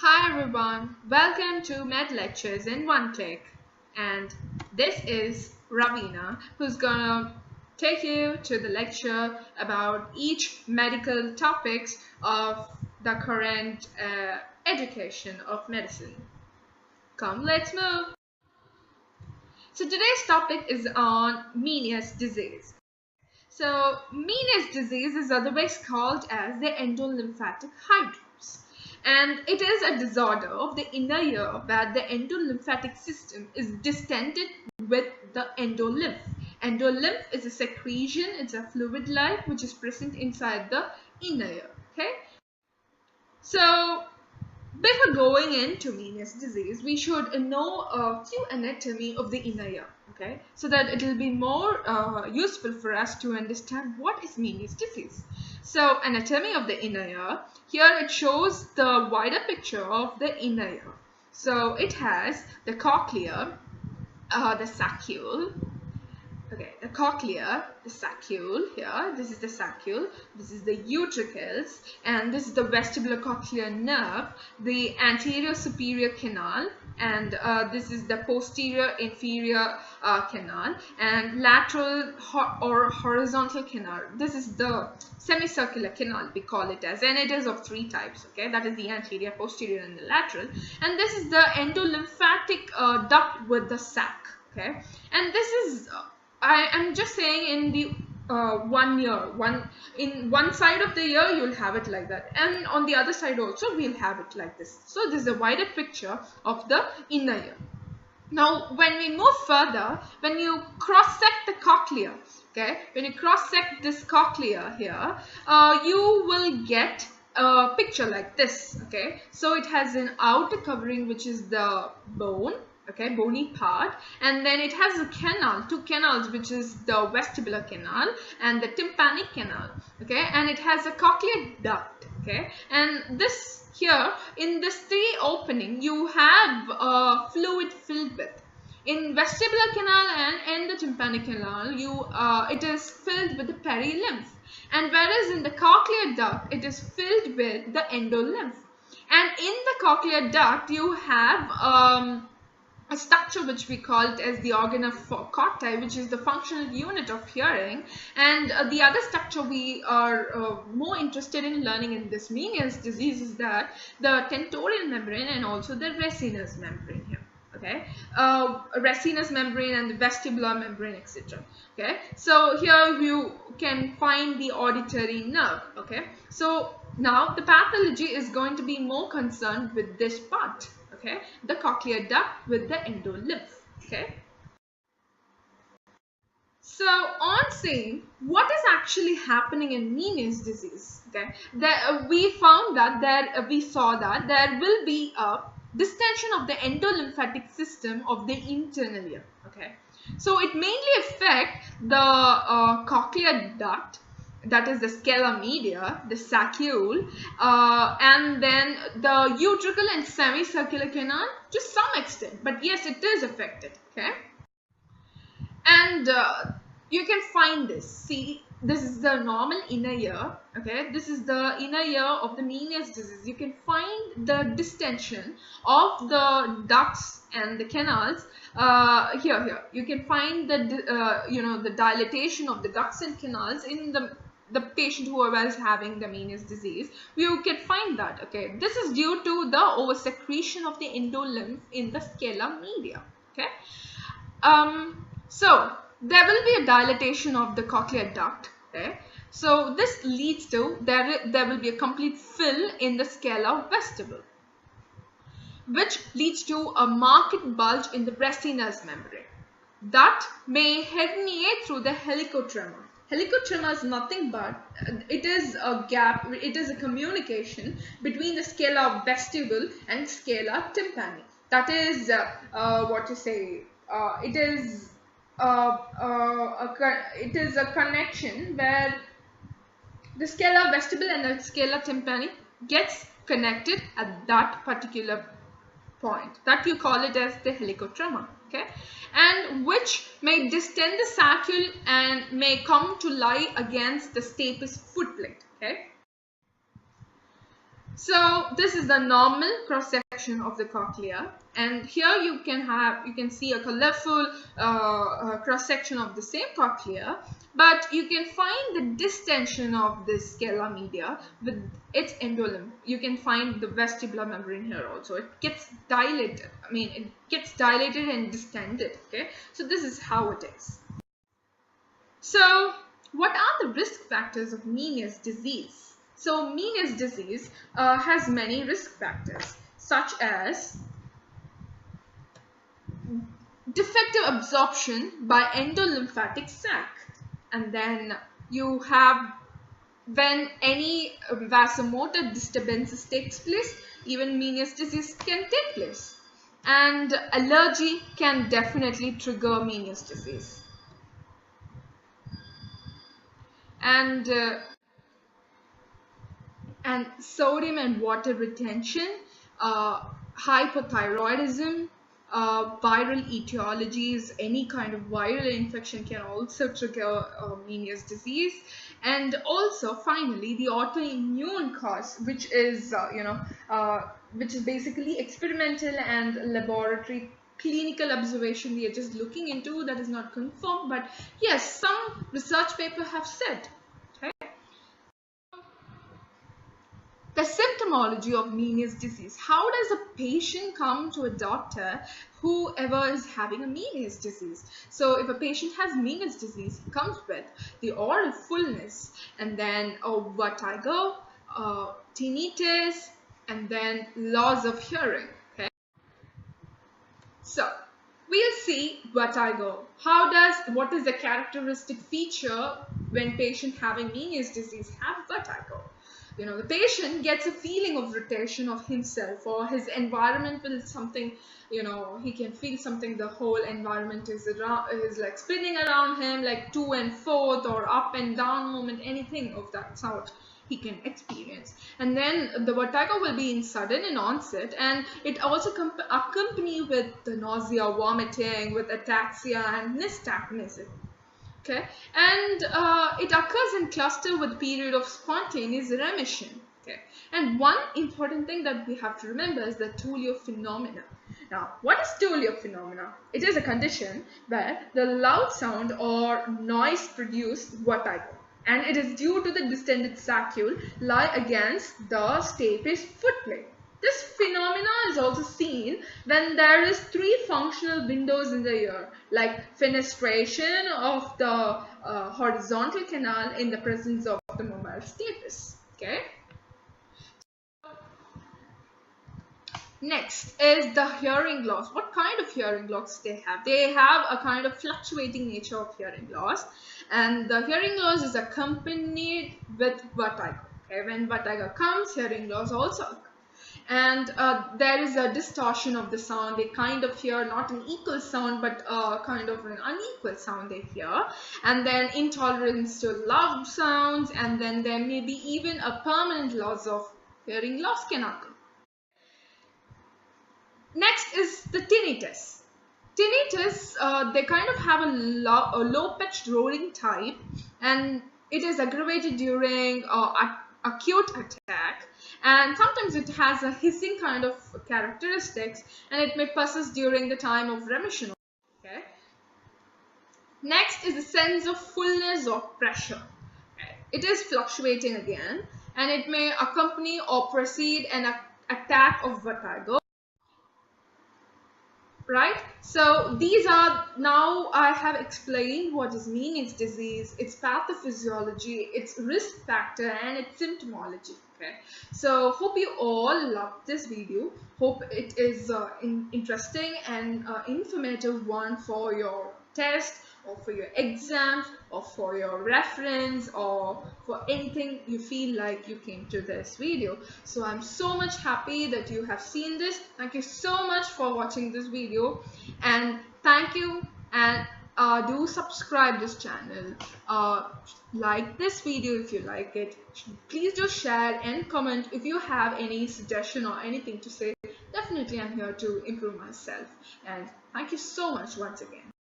Hi everyone, welcome to Med Lectures in One Click. And this is Raveena who's gonna take you to the lecture about each medical topics of the current education of medicine. Come, let's move. So today's topic is on Meniere's disease. So Meniere's disease is otherwise called as the endolymphatic hydrops. And it is a disorder of the inner ear where the endolymphatic system is distended with the endolymph. Endolymph is a secretion, it's a fluid-like which is present inside the inner ear. Okay. So before going into Meniere's disease, we should know a few anatomy of the inner ear, okay, so that it will be more useful for us to understand what is Meniere's disease. So anatomy of the inner ear, here it shows the wider picture of the inner ear. So it has the cochlea, the saccule. Okay, the cochlea, the saccule here, this is the saccule, this is the utricles, and this is the vestibulocochlear nerve, the anterior superior canal, and this is the posterior inferior canal, and lateral or horizontal canal. This is the semicircular canal, we call it as, and it is of three types. Okay, that is the anterior, posterior, and the lateral, and this is the endolymphatic duct with the sac. Okay, and this is I am just saying in the one side of the ear you'll have it like that, and on the other side also we'll have it like this. So this is a wider picture of the inner ear. Now when we move further, when you cross-sect the cochlea, okay, when you cross-sect this cochlea here, you will get a picture like this. Okay, so it has an outer covering which is the bone, okay, bony part, and then it has a canal, two canals, which is the vestibular canal and the tympanic canal. Okay, and it has a cochlear duct. Okay, and this here in this three opening you have fluid filled with. In vestibular canal and in the tympanic canal, it is filled with the perilymph, and whereas in the cochlear duct it is filled with the endolymph. And in the cochlear duct you have a structure which we call it as the organ of corti, which is the functional unit of hearing, and the other structure we are more interested in learning in this Meniere's disease is that the tentorial membrane and also the racina's membrane here. Okay, racina's membrane and the vestibular membrane, etc. Okay, so here you can find the auditory nerve. Okay, so now the pathology is going to be more concerned with this part. Okay, the cochlear duct with the endolymph. Okay, so on seeing what is actually happening in Meniere's disease, okay, we found that we saw that there will be a distension of the endolymphatic system of the internal ear. Okay, so it mainly affects the cochlear duct, that is the scala media, the saccule, and then the utricle and semicircular canal to some extent, but yes, it is affected. Okay, and you can find this. See, this is the normal inner ear. Okay, this is the inner ear of the Meniere's disease. You can find the distension of the ducts and the canals here. You can find the the dilatation of the ducts and canals in the patient who is having the Meniere's disease. You can find that. Okay, this is due to the oversecretion of the endolymph in the scala media. Okay, so there will be a dilatation of the cochlear duct. Okay, so this leads to there will be a complete fill in the scala vestibule, which leads to a marked bulge in the racina's membrane that may herniate through the helicotrema. Helicotrema is nothing but it is a gap, it is a communication between the scala vestibule and scala tympani. That is what to say. It is a connection where the scala vestibule and the scala tympani gets connected at that particular point. That you call it as the helicotrema. Okay, and which may distend the saccule and may come to lie against the stapes footplate. Okay, So this is the normal cross section of the cochlea, and here you can see a colorful cross section of the same cochlea, but you can find the distension of this scala media with its endolimb. You can find the vestibular membrane here also. It gets dilated. It gets dilated and distended. Okay, so this is how it is. So what are the risk factors of Meniere's disease? So Meniere's disease has many risk factors, such as defective absorption by endolymphatic sac, and then you have when any vasomotor disturbances takes place, even Meniere's disease can take place, and allergy can definitely trigger Meniere's disease. And sodium and water retention, hypothyroidism, viral etiologies, any kind of viral infection can also trigger Meniere's disease. And also finally the autoimmune cause, which is basically experimental and laboratory clinical observation we are just looking into, that is not confirmed, but yes, some research paper have said. The symptomology of Meniere's disease. How does a patient come to a doctor, whoever is having a Meniere's disease? So if a patient has Meniere's disease, he comes with the oral fullness, and then vertigo, tinnitus, and then loss of hearing. Okay. So we'll see vertigo. What is the characteristic feature when patient having Meniere's disease have vertigo? The patient gets a feeling of rotation of himself, or his environment will something, he can feel something, the whole environment is like spinning around him, like to and forth or up and down movement, anything of that sort he can experience. And then the vertigo will be in sudden in onset, and it also accompany with the nausea, vomiting, with ataxia and nystagmus. Okay, and it occurs in cluster with period of spontaneous remission. Okay, and one important thing that we have to remember is the Tullio phenomena. Now, what is Tullio phenomena? It is a condition where the loud sound or noise produce vertigo, and it is due to the distended saccule lie against the stapes footplate. This phenomena is also seen when there is 3 functional windows in the ear, like fenestration of the horizontal canal in the presence of the mobile stapes. Okay. Next is the hearing loss. What kind of hearing loss they have? They have a kind of fluctuating nature of hearing loss, and the hearing loss is accompanied with vertigo. Okay, when vertigo comes, hearing loss also occurs. And there is a distortion of the sound. They kind of hear not an equal sound, but kind of an unequal sound they hear. And then intolerance to loud sounds, and then there may be even a permanent loss of hearing loss can occur. Next is the tinnitus. Tinnitus, they kind of have a low-pitched roaring type, and it is aggravated during acute attack, and sometimes it has a hissing kind of characteristics, and it may persist during the time of remission. Okay. Next is the sense of fullness or pressure. Okay. It is fluctuating again, and it may accompany or precede an attack of vertigo. Right, so these are, now I have explained what is Meniere's disease, its pathophysiology, its risk factor, and its symptomology. Okay, so hope you all loved this video. Hope it is interesting and informative one for your test, or for your exams, or for your reference, or for anything you feel like you came to this video. So I'm so much happy that you have seen this. Thank you so much for watching this video, and thank you, and do subscribe this channel, like this video if you like it. Please do share and comment if you have any suggestion or anything to say. Definitely I'm here to improve myself, and thank you so much once again.